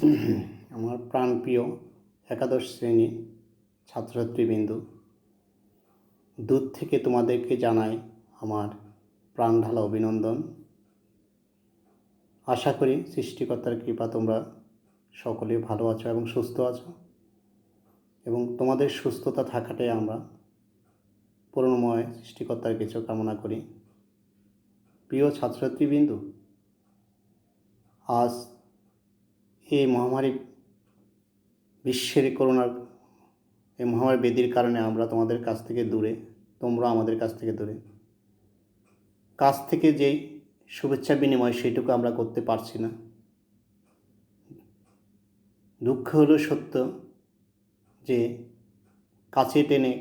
আমার প্রাণপ্রিয় একাদশ শ্রেণীর ছাত্রছাত্রীবৃন্দ, দূর থেকে তোমাদেরকে জানাই আমার প্রাণঢালা অভিনন্দন। আশা করি সৃষ্টিকর্তার কৃপা তোমরা সকলে ভালো আছো এবং সুস্থ আছো, এবং তোমাদের সুস্থতা থাকাটাই আমরা করুণাময় সৃষ্টিকর্তার কাছে কামনা করি। প্রিয় ছাত্রছাত্রীবৃন্দ, আজ এই মহামারী বিশ্বের করোনার এই মহামারী ব্যাধির কারণে আমরা তোমাদের কাছ থেকে দূরে, তোমরা আমাদের কাছ থেকে দূরে। কাছ থেকে যেই শুভেচ্ছা বিনিময় সেইটুকু আমরা করতে পারছি না। দুঃখ হলো সত্য যে কাছে টেনে,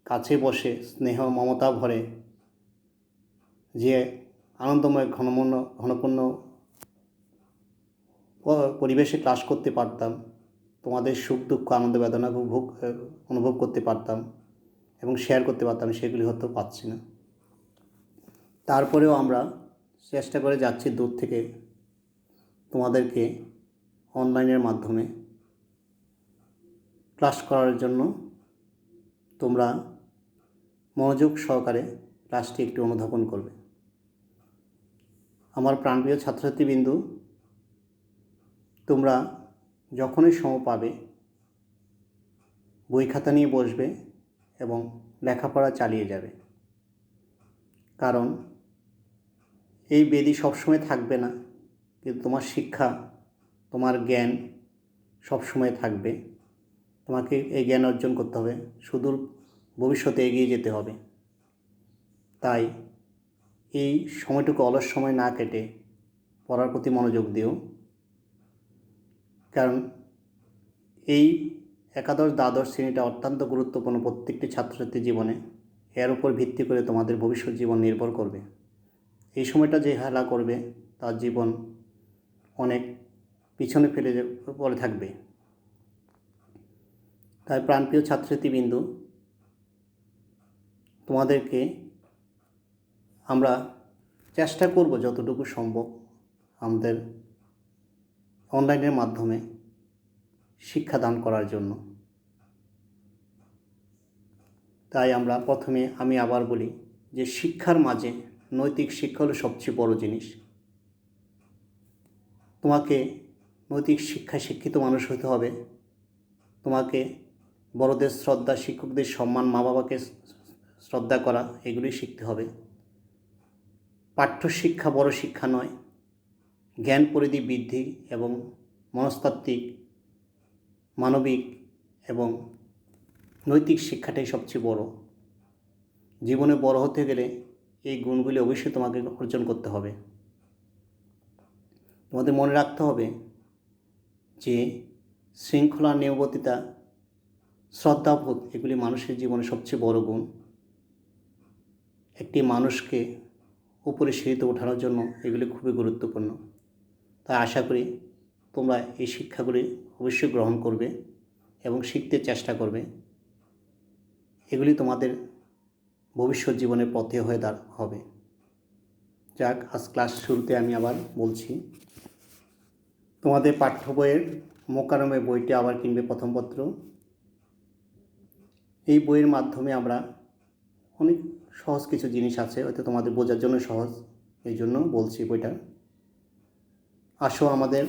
কাছে বসে স্নেহ মমতা ভরে যে আনন্দময় ঘনপূর্ণ পরিবেশে ক্লাস করতে পারতাম, তোমাদের সুখ দুঃখ আনন্দ বেদনা অনুভব করতে পারতাম এবং শেয়ার করতে পারতাম, সেগুলি হয়তো পাচ্ছি না। তারপরেও আমরা চেষ্টা করে যাচ্ছি দূর থেকে তোমাদেরকে অনলাইনের মাধ্যমে ক্লাস করার জন্য। তোমরা মনোযোগ সহকারে ক্লাসটি একটু অনুধাবন করবে। আমার প্রাণপ্রিয় ছাত্রছাত্রীবৃন্দ, তোমরা যখনই সময় পাবে বই খাতা নিয়ে বসবে এবং লেখাপড়া চালিয়ে যাবে, কারণ এই ব্যাধি সবসময় থাকবে না, কিন্তু তোমার শিক্ষা, তোমার জ্ঞান সবসময় থাকবে। তোমাকে এই জ্ঞান অর্জন করতে হবে, সুদূর ভবিষ্যতে এগিয়ে যেতে হবে। তাই এই সময়টুকু অলস সময় না কেটে পড়ার প্রতি মনোযোগ দিও, কারণ এই একাদশ দ্বাদশ শ্রেণীটা অত্যন্ত গুরুত্বপূর্ণ প্রত্যেকটি ছাত্রছাত্রীর জীবনে। এর উপর ভিত্তি করে তোমাদের ভবিষ্যৎ জীবন নির্ভর করবে। এই সময়টা যে হেলা করবে তার জীবন অনেক পিছনে ফেলে পড়ে থাকবে। তাই প্রাণপ্রিয় ছাত্রছাত্রীবৃন্দ, তোমাদেরকে আমরা চেষ্টা করব যতটুকু সম্ভব আমাদের অনলাইনের মাধ্যমে শিক্ষাদান করার জন্য। তাই আমরা প্রথমে আমি আবার বলি যে শিক্ষার মাঝে নৈতিক শিক্ষা হলো সবচেয়ে বড় জিনিস। তোমাকে নৈতিক শিক্ষায় শিক্ষিত মানুষ হতে হবে। তোমাকে বড়দের শ্রদ্ধা, শিক্ষকদের সম্মান, মা বাবাকে শ্রদ্ধা করা, এগুলি শিখতে হবে। পাঠ্যশিক্ষা বড় শিক্ষা নয়, জ্ঞান পরিধি বৃদ্ধি এবং মনস্তাত্ত্বিক, মানবিক এবং নৈতিক শিক্ষাটাই সবচেয়ে বড়। জীবনে বড় হতে গেলে এই গুণগুলি অবশ্যই তোমাকে অর্জন করতে হবে। তোমাদের মনে রাখতে হবে যে শৃঙ্খলা, নিয়মবর্তিতা, শ্রদ্ধাবোধ এগুলি মানুষের জীবনে সবচেয়ে বড় গুণ। একটি মানুষকে উপরে সিঁড়িতে ওঠানোর জন্য এগুলি খুবই গুরুত্বপূর্ণ। তাই আশা করি তোমরা এই শিক্ষাগুলি অবশ্যই গ্রহণ করবে এবং শিখতে চেষ্টা করবে। এগুলি তোমাদের ভবিষ্যৎ জীবনের পথে হয়ে হবে। যাক, আজ ক্লাস শুরুতে আমি আবার বলছি, তোমাদের পাঠ্য বইয়ের মোকারমে বইটি আবার কিনবে, প্রথম পত্র। এই বইয়ের মাধ্যমে আমরা অনেক সহজ কিছু জিনিস আছে, হয়তো তোমাদের বোঝার জন্য সহজ, এই জন্য বলছি বইটা। আসো, আমাদের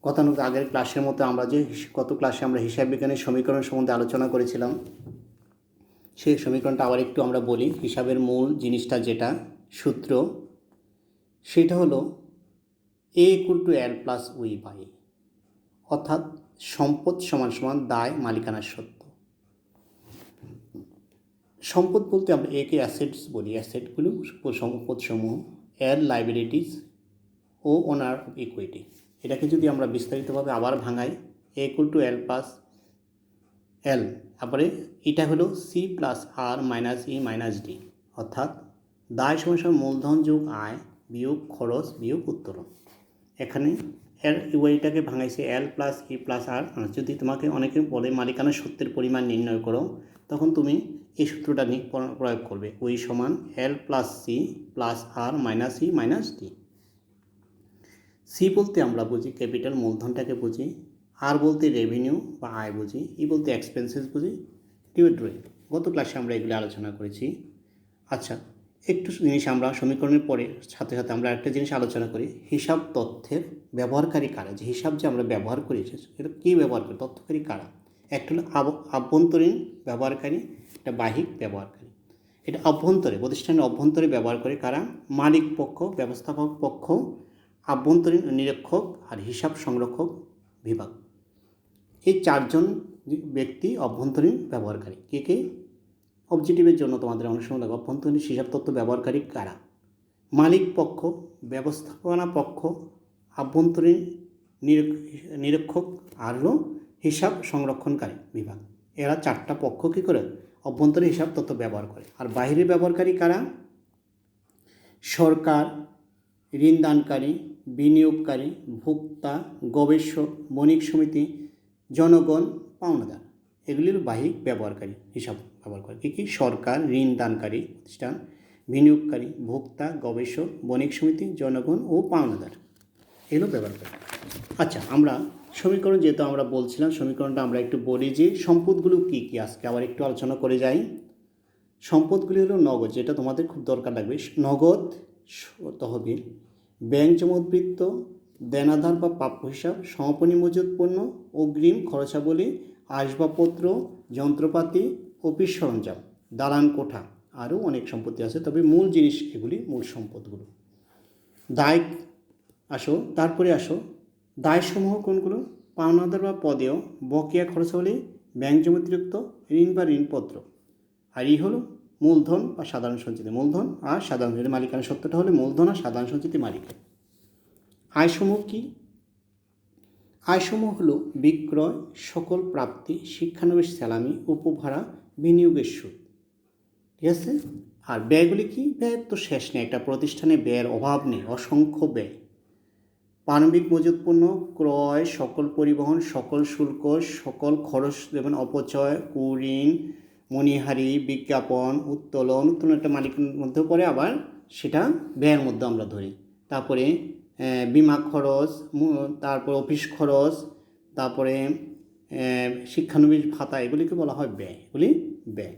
গতানুগতিক আগের ক্লাসের মতো আমরা যে গত ক্লাসে আমরা হিসাব বিজ্ঞানের সমীকরণ সম্বন্ধে আলোচনা করেছিলাম, সেই সমীকরণটা আবার একটু আমরা বলি। হিসাবের মূল জিনিসটা যেটা সূত্র, সেটা হলো A = L + U/, অর্থাৎ সম্পদ = দায় মালিকানার সত্য। সম্পদ বলতে আমরা একে অ্যাসেটস বলি, অ্যাসেটগুলো সম্পদসমূহ, এল লাইবিলিটিস ও ওনার অফ ইকুইটি। এটাকে যদি আমরা বিস্তারিতভাবে আবার ভাঙাই, A = L + L, তারপরে এটা হলো C + R - E - D, অর্থাৎ দায় = মূলধন যোগ আয় বিয়োগ খরচ বিয়োগ উত্তোলন। এখানে এটাকে ভাঙাইছে L + E + R। যদি তোমাকে অনেকে বলে মালিকানা সত্যের পরিমাণ নির্ণয় করো, তখন তুমি এই সূত্রটা নিয়ে প্রয়োগ করবে। ওই সমান L + C + R - E - D। C বলতে আমরা বুঝি ক্যাপিটাল মূলধনটাকে বুঝি, আর বলতে রেভিনিউ বা আয় বুঝি, ই বলতে এক্সপেন্সেস বুঝি, ডিউড। গত ক্লাসে আমরা এগুলো আলোচনা করেছি। আচ্ছা, একটু জিনিস আমরা সমীকরণের পরে সাথে সাথে আমরা একটা জিনিস আলোচনা করি, হিসাব তথ্যের ব্যবহারকারী কারা। যে হিসাব যে আমরা ব্যবহার করি এটা কী ব্যবহার করি, তথ্যকারী কারা। একটা হলো আভ্যন্তরীণ ব্যবহারকারী, একটা বাহ্যিক ব্যবহারকারী। এটা অভ্যন্তরে, প্রতিষ্ঠানের অভ্যন্তরে ব্যবহার করে কারা, মালিক পক্ষ, ব্যবস্থাপক পক্ষ, আভ্যন্তরীণ নিরীক্ষক আর হিসাব সংরক্ষক বিভাগ। এই চারজন ব্যক্তি অভ্যন্তরীণ ব্যবহারকারী। কে কে? অবজেক্টিভের জন্য তোমাদের অনেক সময় লাগে অভ্যন্তরীণ হিসাব তথ্য ব্যবহারকারী কারা। মালিক পক্ষ, ব্যবস্থাপনা পক্ষ, আভ্যন্তরীণ নিরীক্ষক আর হলো হিসাব সংরক্ষণকারী বিভাগ। এরা চারটা পক্ষ কী করে অভ্যন্তরীণ হিসাব তথ্য ব্যবহার করে। আর বাহিরের ব্যবহারকারী কারা? সরকার, ঋণদানকারী, বিনিয়োগকারী, ভোক্তা, গবেষক, বণিক সমিতি, জনগণ, পাওনাদার। এগুলির বাহ্যিক ব্যবহারকারী হিসাব ব্যবহার করে। কী কী? সরকার, ঋণদানকারী প্রতিষ্ঠান, বিনিয়োগকারী, ভোক্তা, গবেষক, বণিক সমিতি, জনগণ ও পাওনাদার, এগুলো ব্যবহার করে। আচ্ছা, আমরা সমীকরণ যেহেতু আমরা বলছিলাম, সমীকরণটা আমরা একটু বলি যে সম্পদগুলো কী কী, আজকে আবার একটু আলোচনা করে যাই। সম্পদগুলি হলো নগদ, যেটা তোমাদের খুব দরকার লাগবে। নগদ তহবিল, ব্যাংক জমাবৃত্ত, দেনাধার বা প্রাপ্য হিসাব, সমাপনী মজুত পণ্য, অগ্রিম খরচাবলী, আসবাবপত্র, যন্ত্রপাতি, অফিস সরঞ্জাম, দালান কোঠা, আরও অনেক সম্পত্তি আছে, তবে মূল জিনিস এগুলি, মূল সম্পদগুলো। দায় তারপরে দায়সমূহ কোনগুলো? পাওনাদার বা পদেয়, বকেয়া খরচাবলী, ব্যাংক জমাতিরিক্ত, ঋণ বা ঋণপত্র। আর ই হলো মূলধন বা সাধারণ সঞ্চিতি। মূলধন আর সাধারণ সঞ্চিতি, মালিকানা সত্ত্বটা হলে মূলধন আর সাধারণ সঞ্চিতি মালিকানা। আয়সমূহ কি? আয়সমূহ হলো বিক্রয়, সকল প্রাপ্তি, শিক্ষানবিশ স্যালামি, উপভাড়া, বিনিয়োগের সুদ। ঠিক আছে। আর ব্যয়গুলি কি? ব্যয়ের তো শেষ নেই, একটা প্রতিষ্ঠানে ব্যয়ের অভাব নেই, অসংখ্য ব্যয়। প্রারম্ভিক মজুত পণ্য, ক্রয়, সকল পরিবহন, সকল শুল্ক, সকল খরচ, যেমন অপচয়, কুঋণ, মণিহারি, বিজ্ঞাপন, উত্তোলন একটা মালিকের মধ্যেও পড়ে, আবার সেটা ব্যয়ের মধ্যে আমরা ধরি। তারপরে বিমা খরচ, তারপর অফিস খরচ, তারপরে শিক্ষানবিশ ভাতা, এগুলিকে বলা হয় ব্যয়। এগুলি ব্যয়।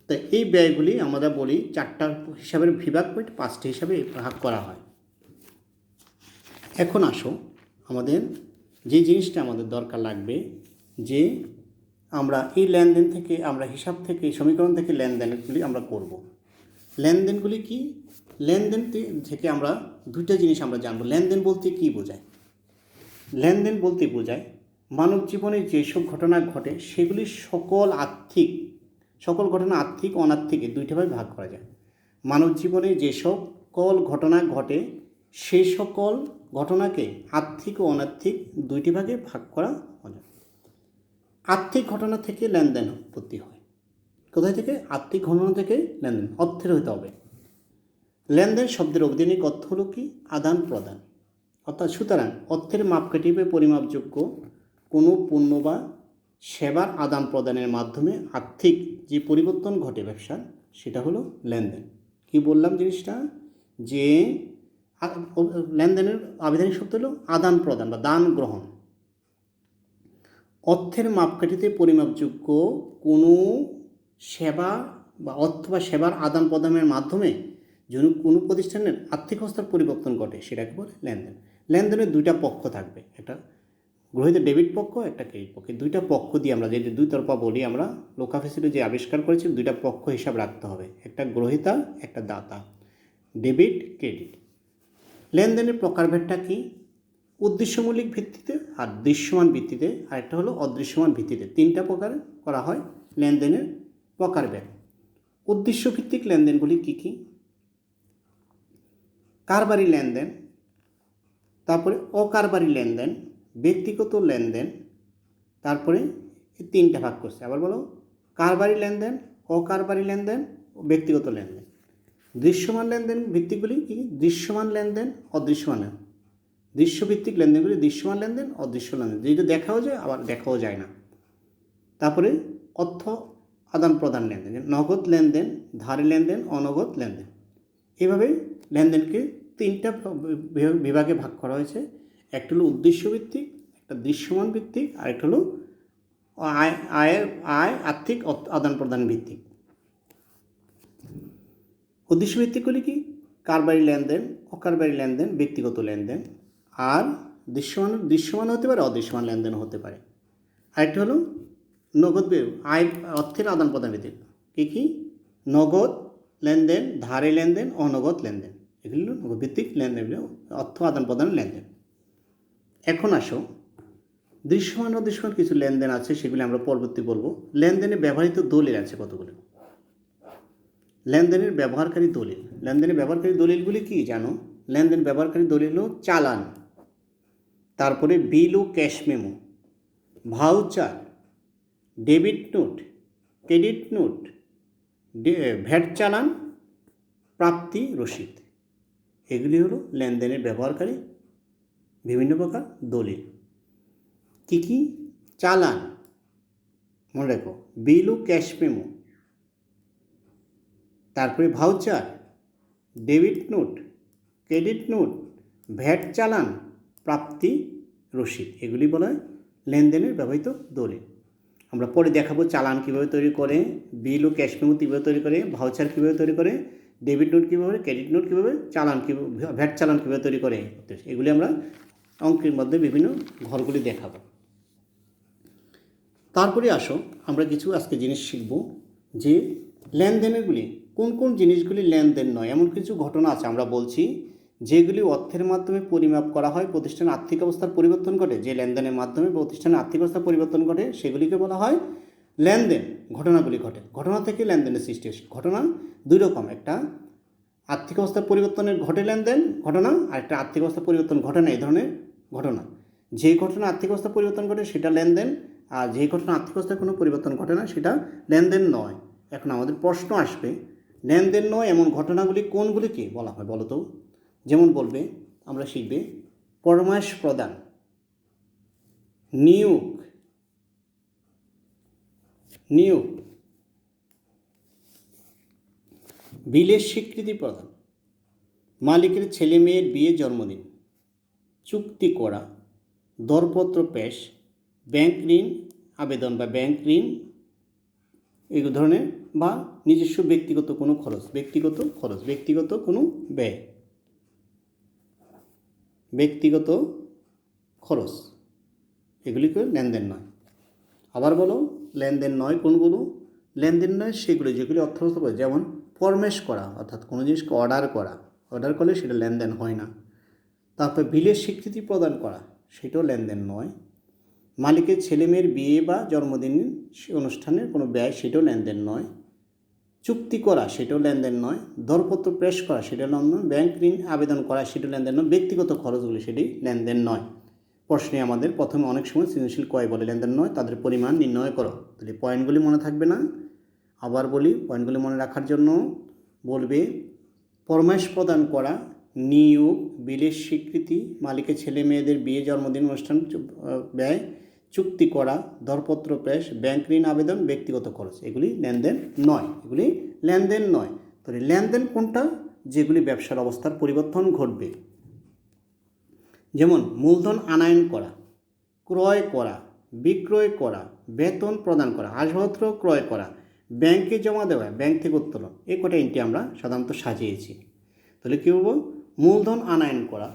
তো এই ব্যয়গুলি আমরা বলি চারটা হিসাবের বিভাগ করে 5টি হিসাবে ভাগ করা হয়। এখন আসো, আমাদের যে জিনিসটা আমাদের দরকার লাগবে, যে আমরা এই লেনদেন থেকে, আমরা হিসাব থেকে, সমীকরণ থেকে লেনদেনগুলি আমরা করব। লেনদেনগুলি কি? লেনদেন থেকে আমরা দুইটা জিনিস আমরা জানবো। লেনদেন বলতে কী বোঝায়? লেনদেন বলতে বোঝায় মানব জীবনে যেসব ঘটনা ঘটে সেগুলি সকল ঘটনা আর্থিক ও অনার্থিক দুইটাভাবে ভাগ করা যায়। মানব জীবনে যে সকল ঘটনা ঘটে সেই সকল ঘটনাকে আর্থিক ও অনার্থিক দুইটি ভাগে ভাগ করা হয়। আর্থিক ঘটনা থেকে লেনদেন উৎপত্তি হয়। কোথায় থেকে? আর্থিক ঘটনা থেকে লেনদেন, অর্থের হতে হবে। লেনদেন শব্দের অবধানিক অর্থ হলো কি? আদান প্রদান। অর্থাৎ সুতরাং অর্থের মাপকাঠি বা পরিমাপযোগ্য কোনো পণ্য বা সেবার আদান প্রদানের মাধ্যমে আর্থিক যে পরিবর্তন ঘটে ব্যবসার, সেটা হলো লেনদেন। কি বললাম জিনিসটা? যে লেনদেনের আবিধানিক শব্দ হলো আদান প্রদান বা দান গ্রহণ। অর্থের মাপকাঠিতে পরিমাপযোগ্য কোনো সেবা বা অর্থ বা সেবার আদান প্রদানের মাধ্যমে যদি কোনো প্রতিষ্ঠানের আর্থিক অবস্থার পরিবর্তন ঘটে, সেটাকে বলে লেনদেন। লেনদেনের দুইটা পক্ষ থাকবে, একটা গ্রহীতা ডেবিট পক্ষ, একটা ক্রেডিট পক্ষ। দুইটা পক্ষ দিয়ে আমরা যে দুই তরফা বলি, আমরা লোকাফেসিটি যে আবিষ্কার করেছি, দুইটা পক্ষ হিসাব রাখতে হবে, একটা গ্রহীতা, একটা দাতা, ডেবিট ক্রেডিট। লেনদেনের প্রকারভেদটা কি? উদ্দেশ্যমূলক ভিত্তিতে আর দৃশ্যমান ভিত্তিতে, আর একটা হলো অদৃশ্যমান ভিত্তিতে। তিনটা প্রকার করা হয় লেনদেনের প্রকারভেদ। উদ্দেশ্যভিত্তিক লেনদেনগুলি কি কি? কারবারি লেনদেন, তারপরে অকারবারি লেনদেন, ব্যক্তিগত লেনদেন, তারপরে তিনটা ভাগ করছে। আবার বলো, কারবারি লেনদেন, অকারবারি লেনদেন, ব্যক্তিগত লেনদেন। দৃশ্যমান লেনদেন ভিত্তিকগুলি কি? দৃশ্যমান লেনদেন, অদৃশ্যমান লেনদেন। দৃশ্যভিত্তিক লেনদেনগুলি দৃশ্যমান লেনদেন, অদৃশ্য লেনদেন, যেটা দেখাও যায় আবার দেখাও যায় না। তারপরে অর্থ আদান প্রদান লেনদেন, নগদ লেনদেন, ধারে লেনদেন, অনগদ লেনদেন। এভাবে লেনদেনকে তিনটা বিভাগে ভাগ করা হয়েছে। একটা হলো উদ্দেশ্য ভিত্তিক, একটা দৃশ্যমান ভিত্তিক, আর একটা হলো আর্থিক আদান প্রদান ভিত্তিক। উদ্দেশ্য ভিত্তিকগুলি কি? কারবারি লেনদেন, অকারবারি লেনদেন, ব্যক্তিগত লেনদেন। আর দৃশ্যমান হতে পারে, অদৃশ্যমান লেনদেন হতে পারে। আরেকটা হলো নগদ অর্থের আদান প্রদান ভিত্তিক। কী? নগদ লেনদেন, ধারে লেনদেন, অনগদ লেনদেন, এগুলি হলো নগদ ভিত্তিক লেনদেন, অর্থ আদান প্রদান লেনদেন। এখন আসো, দৃশ্যমান অদৃশ্যমান কিছু লেনদেন আছে, সেগুলি আমরা পরবর্তী বলবো। লেনদেনে ব্যবহৃত দলিল আছে কতগুলো। লেনদেনের ব্যবহারকারী দলিল, লেনদেনের ব্যবহারকারী দলিলগুলি কি জানো? লেনদেন ব্যবহারকারী দলিল হলো চালান, তারপরে বিল ও cash memo, voucher, debit note, credit note, VAT চালান, প্রাপ্তি রসিদ। এগুলি হলো লেনদেনের ব্যবহারকারী বিভিন্ন প্রকার দলিল। কী? চালান, মনে রাখো, বিল ও ক্যাশ মেমো, তারপরে voucher, debit note, credit note, VAT চালান, প্রাপ্তি রসিদ, এগুলি বলা হয় লেনদেনের ব্যবহৃত দলিল। আমরা পরে দেখাবো চালান কীভাবে তৈরি করে, বিল ও ক্যাশ মেমো কীভাবে তৈরি করে, ভাউচার কীভাবে তৈরি করে, ডেবিট নোট কীভাবে, ক্রেডিট নোট কীভাবে, চালান কীভাবে, ভ্যাট চালান কীভাবে তৈরি করে। এগুলি আমরা অঙ্কের মধ্যে বিভিন্ন ঘরগুলি দেখাবো। তারপরে আসো, আমরা কিছু আজকে জিনিস শিখব যে লেনদেনেরগুলি কোন কোন জিনিসগুলি লেনদেন নয়। এমন কিছু ঘটনা আছে আমরা বলছি যেগুলি অর্থের মাধ্যমে পরিমাপ করা হয়, প্রতিষ্ঠানের আর্থিক অবস্থার পরিবর্তন ঘটে, যে লেনদেনের মাধ্যমে প্রতিষ্ঠানের আর্থিক অবস্থার পরিবর্তন ঘটে সেগুলিকে বলা হয় লেনদেন। ঘটনাগুলি ঘটে, ঘটনা থেকে লেনদেনের সৃষ্টি হয়। ঘটনা দুই রকম, একটা আর্থিক অবস্থার পরিবর্তনের ঘটে লেনদেন ঘটনা, আর একটা আর্থিক অবস্থার পরিবর্তন ঘটে না, এই ধরনের ঘটনা। যে ঘটনা আর্থিক অবস্থার পরিবর্তন ঘটে সেটা লেনদেন, আর যে ঘটনা আর্থিক অবস্থায় কোনো পরিবর্তন ঘটে না সেটা লেনদেন নয়। এখন আমাদের প্রশ্ন আসবে, লেনদেন নয় এমন ঘটনাগুলি কোনগুলিকে বলা হয় বলো তো? যেমন বলবে, আমরা শিখবে পরামর্শ প্রদান, নিয়োগ, বিলের স্বীকৃতি প্রদান, মালিকের ছেলে মেয়ের বিয়ে, জন্মদিন, চুক্তি করা, দরপত্র পেশ, ব্যাংক ঋণ আবেদন বা ব্যাংক ঋণ, এই ধরনের, বা নিজস্ব ব্যক্তিগত কোনো খরচ, ব্যক্তিগত কোনো ব্যয়, ব্যক্তিগত খরচ, এগুলিকে লেনদেন নয়। আবার বলো, লেনদেন নয় কোনগুলো? লেনদেন নয় সেগুলো যেগুলি অর্থবস্থা করে, যেমন ফরমেশ করা, অর্থাৎ কোনো জিনিসকে অর্ডার করলে সেটা লেনদেন হয় না। তারপর বিলের স্বীকৃতি প্রদান করা, সেটাও লেনদেন নয়। মালিকের ছেলে মেয়ের বিয়ে বা জন্মদিন অনুষ্ঠানের কোনো ব্যয়, সেটাও লেনদেন নয়। চুক্তি করা, সেটাও লেনদেন নয়। দরপত্র পেশ করা, সেটা লেনদেন নয়। ব্যাংক ঋণ আবেদন করা, সেটাও লেনদেন নয়। ব্যক্তিগত খরচগুলি, সেটি লেনদেন নয়। প্রশ্নে আমাদের প্রথমে অনেক সময় সৃজনশীল কয় বলে লেনদেন নয়, তাদের পরিমাণ নির্ণয় করো। তাহলে পয়েন্টগুলি মনে থাকবে না, আবার বলি, পয়েন্টগুলি মনে রাখার জন্য বলবে পরামর্শ প্রদান করা, নিয়োগ, বিলের স্বীকৃতি, মালিকের ছেলে মেয়েদের বিয়ে, জন্মদিন অনুষ্ঠান ব্যয়, চুক্তি করা, দরপত্র পেশ, ব্যাংক ঋণ আবেদন, ব্যক্তিগত খরচ, এগুলি লেনদেন নয়। এগুলি লেনদেন নয়। তাহলে লেনদেন কোনটা? যেগুলি ব্যবসার অবস্থার পরিবর্তন ঘটবে। যেমন মূলধন আনয়ন করা, ক্রয় করা, বিক্রয় করা, বেতন প্রদান করা, আসবাবপত্র ক্রয় করা, ব্যাংকে জমা দেওয়া, ব্যাংক থেকে উত্তোলন, এই কটা এন্ট্রি আমরা সাধারণত সাজিয়েছি। তাহলে কী বলবো? মূলধন আনয়ন করা,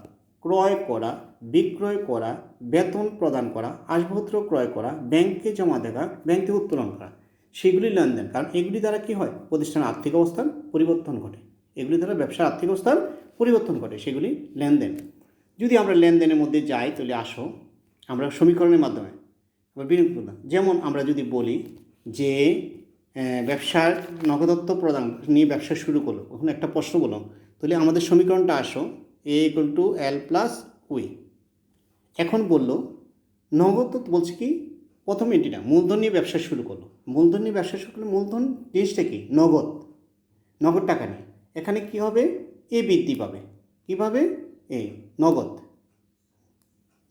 ক্রয় করা, বিক্রয় করা, বেতন প্রদান করা, আসবাবপত্র ক্রয় করা, ব্যাংকে জমা দেওয়া, ব্যাংক থেকে উত্তোলন করা, সেগুলি লেনদেন। কারণ এগুলি দ্বারা কী হয়? প্রতিষ্ঠানের আর্থিক অবস্থার পরিবর্তন ঘটে। এগুলি দ্বারা ব্যবসার আর্থিক অবস্থার পরিবর্তন ঘটে, সেগুলি লেনদেন। যদি আমরা লেনদেনের মধ্যে যাই, তাহলে আসো আমরা সমীকরণের মাধ্যমে যেমন আমরা যদি বলি যে ব্যবসার নগদত্ব প্রদান নিয়ে ব্যবসা শুরু করলো, ওখানে একটা প্রশ্ন বলো, তাহলে আমাদের সমীকরণটা আসো A=L+U। এখন বললো নগদ, বলছে কি প্রথম এন্ট্রিটা মূলধন নিয়ে ব্যবসা শুরু করলো। মূলধন নিয়ে ব্যবসা শুরু করলে মূলধন জিনিসটা কি? নগদ টাকা নিয়ে। এখানে কি হবে? এ বৃদ্ধি পাবে। কীভাবে? এই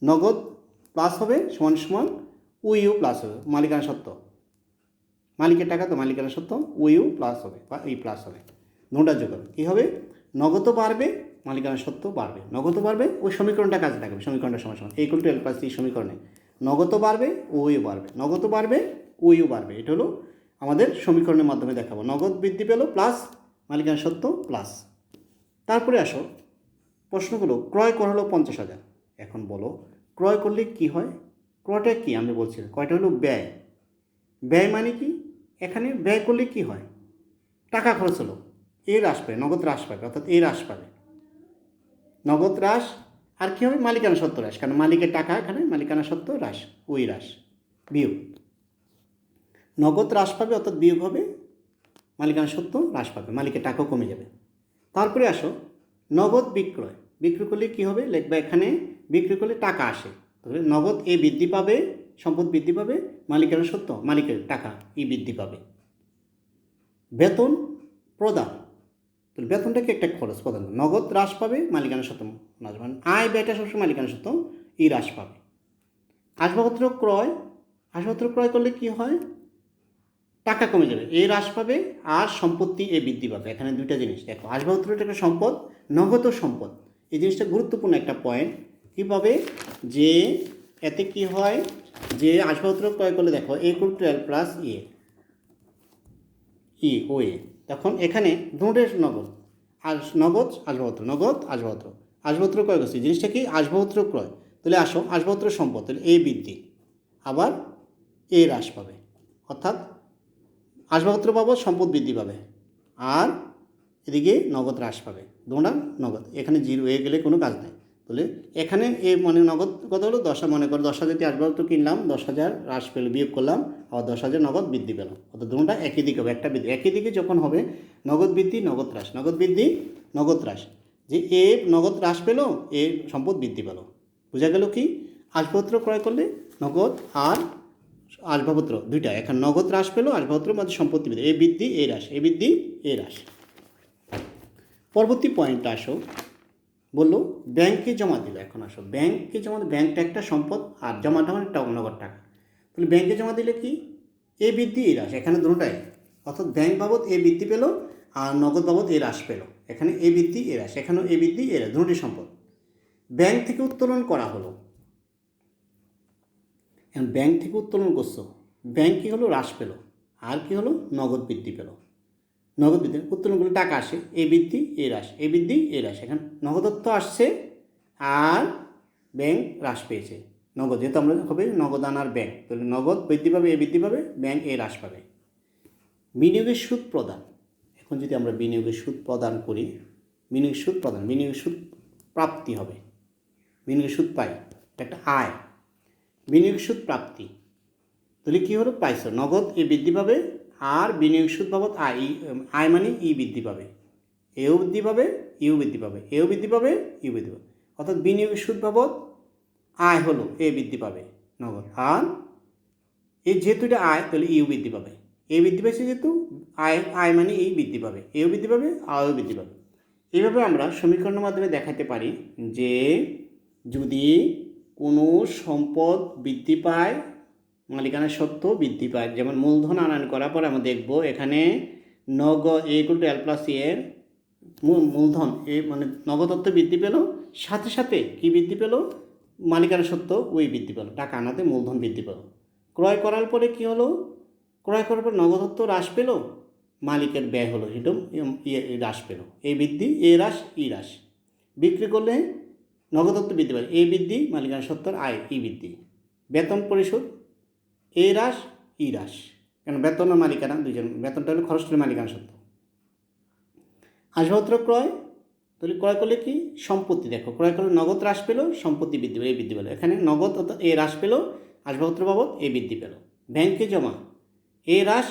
নগদ প্লাস হবে সমান ইউ প্লাস হবে, মালিকানা সত্ত্ব, মালিকের টাকা তো মালিকানা সত্ত্ব ইউ প্লাস হবে বা ই প্লাস হবে, নোটা যোগ হবে। কী হবে? নগদও বাড়বে, মালিকানা সত্ত্ব বাড়বে, নগদও বাড়বে, ওই সমীকরণটা কাজে লাগবে, সমীকরণটা সমান সমান ইকুয়াল টু এল প্লাস এই সমীকরণে নগদও বাড়বে, ওইও বাড়বে, নগদও বাড়বে, ওইও বাড়বে। এটা হলো আমাদের সমীকরণের মাধ্যমে দেখাবো, নগদ বৃদ্ধি পেল প্লাস মালিকানা সত্ত্ব প্লাস। তারপরে আসো প্রশ্নগুলো, ক্রয় করা হলো 50,000। এখন বলো ক্রয় করলে কি হয়? ক্রয়টা কি আমি বলছি, কয়টা হলো ব্যয়। ব্যয় মানে কি? এখানে ব্যয় করলে কি হয়? টাকা খরচ হলো, এ হ্রাস পাবে, নগদ হ্রাস পাবে, অর্থাৎ এ হ্রাস পাবে, নগদ হ্রাস। আর কী হবে? মালিকানা সত্ত্ব হ্রাস, কারণ মালিকের টাকা এখানে মালিকানা সত্ত্ব হ্রাস, ওই হ্রাস বিয়োগ। নগদ হ্রাস পাবে অর্থাৎ বিয়োগ হবে, মালিকানা সত্ত্ব হ্রাস পাবে, মালিকের টাকাও কমে যাবে। তারপরে আসো নগদ বিক্রয়, বিক্রি করলে কী হবে? লিখবা এখানে বিক্রি করলে টাকা আসে, তাহলে নগদ এ বৃদ্ধি পাবে, সম্পদ বৃদ্ধি পাবে, মালিকানা সত্ত্ব মালিকের টাকা ই বৃদ্ধি পাবে। বেতন প্রদান, তাহলে বেতনটাকে একটা খরচ প্রদান, নগদ হ্রাস পাবে, মালিকানা সত্ত্ব হ্রাস পাবে, আয় ব্যয়টা সবসময় মালিকানা সত্ত্ব ই হ্রাস পাবে। আসবাবপত্র ক্রয়, আসবাবপত্র ক্রয় করলে কি হয়? টাকা কমে যাবে, এ হ্রাস পাবে, আর সম্পত্তি এ বৃদ্ধি পাবে। এখানে দুইটা জিনিস দেখো, আসবাবপত্রটা একটা সম্পদ, নগদও সম্পদ, এই জিনিসটা গুরুত্বপূর্ণ একটা পয়েন্ট। কীভাবে যে এতে কি হয়, যে আসবাবপত্র ক্রয় করলে দেখো এ equal to L plus E ও এ, তখন এখানে দুটোর নগদ, আর নগদ আসবাবপত্র, নগদ আসবাবপত্র, আসবাবপত্র ক্রয় করছি, জিনিসটা কি? আসবাবপত্র ক্রয়, তাহলে আসো আসবাবপত্র সম্পদ, তাহলে এ বৃদ্ধি, আবার এ হ্রাস পাবে, অর্থাৎ আসবাবপত্র বাবদ সম্পদ বৃদ্ধি পাবে, আর এদিকে নগদ হ্রাস পাবে, দুটা নগদ, এখানে জিরো হয়ে গেলে কোনো কাজ নেই। তাহলে এখানে এ মানে নগদ কত হলো 10, মনে করো 10,000 আসবাবপত্র কিনলাম, 10,000 হ্রাস পেল, বিয়োগ করলাম, আবার 10,000 নগদ বৃদ্ধি পেল, অর্থাৎ দুটা একই দিকে হবে, একটা বৃদ্ধি একই দিকে যখন হবে, নগদ বৃদ্ধি নগদ হ্রাস, নগদ বৃদ্ধি নগদ হ্রাস, যে এ নগদ হ্রাস পেল, এ সম্পদ বৃদ্ধি পেল। বোঝা গেল কি? আসবাবপত্র ক্রয় করলে নগদ আর আসবাবপত্র দুইটা, এখন নগদ হ্রাস পেল, আসবাবপত্রের মধ্যে সম্পত্তি বৃদ্ধি, এ বৃদ্ধি এ হ্রাস, এ বৃদ্ধি এ হ্রাস। পরবর্তী পয়েন্টটা আসো, বললো ব্যাংকে জমা দিল। এখন আসো ব্যাংকে জমা, ব্যাংকটা একটা সম্পদ, আর জমাটা মানে নগদ টাকা, তাহলে ব্যাংকে জমা দিলে কি? এ বৃদ্ধি এ হ্রাস, এখানে দুটোটাই, অর্থাৎ ব্যাংক বাবদ এ বৃদ্ধি পেল, আর নগদ বাবদ এ হ্রাস পেল, এখানে এ বৃদ্ধি এ হ্রাস, এখানেও এ বৃদ্ধি এ হ্রাস, দুটোই সম্পদ। ব্যাংক থেকে উত্তোলন করা হলো, এখন ব্যাংক থেকে উত্তোলন করছো, ব্যাংক কী হলো? হ্রাস পেল, আর কি হলো? নগদ বৃদ্ধি পেল, নগদ বৃদ্ধি, উত্তোলন করলে টাকা আসে, এ বৃদ্ধি এ হ্রাস, এ বৃদ্ধি এ হ্রাস, এখন নগদত্ব আসছে, আর ব্যাংক হ্রাস পেয়েছে, নগদ যেহেতু আমরা হবে নগদ আনার ব্যাংক, তাহলে নগদ বৃদ্ধি পাবে, এ বৃদ্ধি পাবে, ব্যাংক এ হ্রাস পাবে। বিনিয়োগের সুদ প্রদান, এখন যদি আমরা বিনিয়োগের সুদ প্রদান করি, বিনিয়োগের সুদ প্রদান, বিনিয়োগের সুদ প্রাপ্তি হবে, বিনিয়োগের সুদ পাই, একটা আয়, বিনিয়োগ সুদ প্রাপ্তি, তাহলে কী হলো? পাইছো, নগদ এ বৃদ্ধি পাবে, আর বিনিয়োগ সুদ বাবদ আয়, আয় মানে ই বৃদ্ধি পাবে, এও বৃদ্ধি পাবে, ইউ বৃদ্ধি পাবে, এও বৃদ্ধি পাবে, ইউ বৃদ্ধি পাবে, অর্থাৎ বিনিয়োগ সুদ বাবদ আয় হলো এ বৃদ্ধি পাবে নগদ, আর এই যেহেতু এটা আয়, তাহলে ইউ বৃদ্ধি পাবে, এ বৃদ্ধি পাইছে যেহেতু, আয় মানে এই বৃদ্ধি পাবে, এও বৃদ্ধি পাবে, আয়ও বৃদ্ধি পাবে। এইভাবে আমরা সমীকরণের মাধ্যমে দেখাতে পারি যে যদি কোনো সম্পদ বৃদ্ধি পায়, মালিকানা সত্ত্ব বৃদ্ধি পায়, যেমন মূলধন আনয়ন করার পর আমরা দেখব এখানে নগদ এ ইকুয়াল টু এল প্লাস এর মূলধন এ মানে নগদত্ব বৃদ্ধি পেল, সাথে সাথে কি বৃদ্ধি পেল? মালিকানা সত্ত্ব ওই বৃদ্ধি পেল, টাকা আনাতে মূলধন বৃদ্ধি পেল। ক্রয় করার পরে কি হলো? ক্রয় করার পর নগদত্ব হ্রাস পেল, মালিকের ব্যয় হলো, সেটাও হ্রাস পেল, এই বৃদ্ধি এ হ্রাস ই হ্রাস। বিক্রি করলে নগদত্ব বৃদ্ধি পায়, এ বৃদ্ধি, মালিকানা সত্ত্বর আয় ই বৃদ্ধি। বেতন পরিশোধ, এ হ্রাস ই হ্রাস, কেন বেতন আর মালিকানা দুইজন, বেতনটা হলো খরচটা মালিকানা সত্ত্ব। আসবাবপত্র ক্রয়, তাহলে ক্রয় করলে কি? সম্পত্তি, দেখো ক্রয় করলে নগদ হ্রাস পেল, সম্পত্তি বৃদ্ধি পেল, এ বৃদ্ধি পেল, এখানে নগদ অর্থাৎ এ হ্রাস পেল, আসবাবপত্র বাবদ এ বৃদ্ধি পেল। ব্যাংকে জমা, এ হ্রাস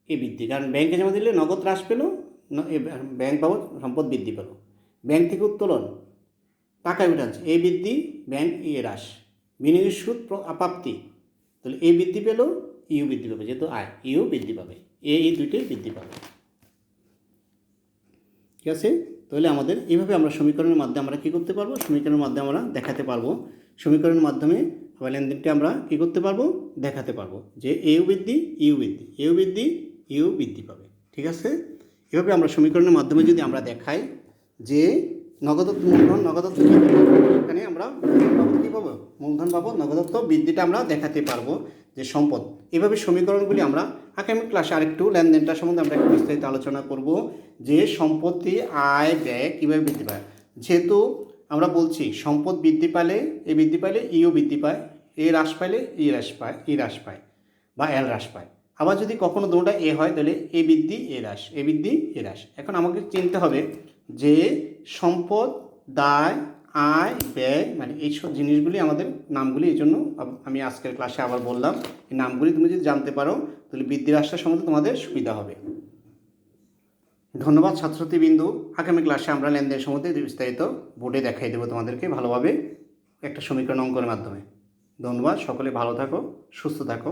এ বৃদ্ধি, কারণ ব্যাংকে জমা দিলে নগদ হ্রাস পেল, ব্যাংক বাবদ সম্পদ বৃদ্ধি পেল। ব্যাংক থেকে উত্তোলন, টাকা রিটার্নস, এ বৃদ্ধি, ব্যাংক এ হ্রাস। বিনিয়োগের সুদ প্রাপ্তি, তাহলে এ বৃদ্ধি পেল, ইউ বৃদ্ধি পাবে, যেহেতু আয় ইউ বৃদ্ধি পাবে, এই দুইটাই বৃদ্ধি পাবে। ঠিক আছে, তাহলে আমাদের এইভাবে আমরা সমীকরণের মাধ্যমে আমরা কী করতে পারবো? সমীকরণের মাধ্যমে আমরা দেখাতে পারবো, সমীকরণের মাধ্যমে আবার লেনদেনটা আমরা কী করতে পারবো? দেখাতে পারবো যে এও বৃদ্ধি ইউ বৃদ্ধি, এও বৃদ্ধি ইউ বৃদ্ধি পাবে। ঠিক আছে, এভাবে আমরা সমীকরণের মাধ্যমে যদি আমরা দেখাই যে নগদত্ব মূলধন নগদত্ব এখানে আমরা কী পাবো, মূলধন পাবো, নগদত্ব বৃদ্ধিটা আমরা দেখাতে পারবো যে সম্পদ। এভাবে সমীকরণগুলি আমরা আগামী ক্লাসে আরেকটু লেনদেনটা সম্বন্ধে আমরা একটু বিস্তারিত আলোচনা করব যে সম্পত্তি আয় ব্যয় কীভাবে বৃদ্ধি পায়। যেহেতু আমরা বলছি সম্পদ বৃদ্ধি পালে ইও বৃদ্ধি পায়, এ হ্রাস পাইলে ই হ্রাস পায় বা এল হ্রাস পায়। আবার যদি কখনো দুটোটা এ হয় তাহলে এ বৃদ্ধি এ হ্রাস। এখন আমাকে চিনতে হবে যে সম্পদ, দায়, আয়, ব্যয় মানে এইসব জিনিসগুলি আমাদের নামগুলি, এই জন্য আমি আজকের ক্লাসে আবার বললাম এই নামগুলি তুমি যদি জানতে পারো তাহলে বৃদ্ধি হ্রাসটা সম্বন্ধে তোমাদের সুবিধা হবে। ধন্যবাদ ছাত্রছাত্রীবৃন্দু। আগামী ক্লাসে আমরা লেনদেন সম্বন্ধে বিস্তারিত বোর্ডে দেখাই দেবো তোমাদেরকে ভালোভাবে একটা সমীকরণ অঙ্কনের মাধ্যমে। ধন্যবাদ, সকলে ভালো থাকো, সুস্থ থাকো।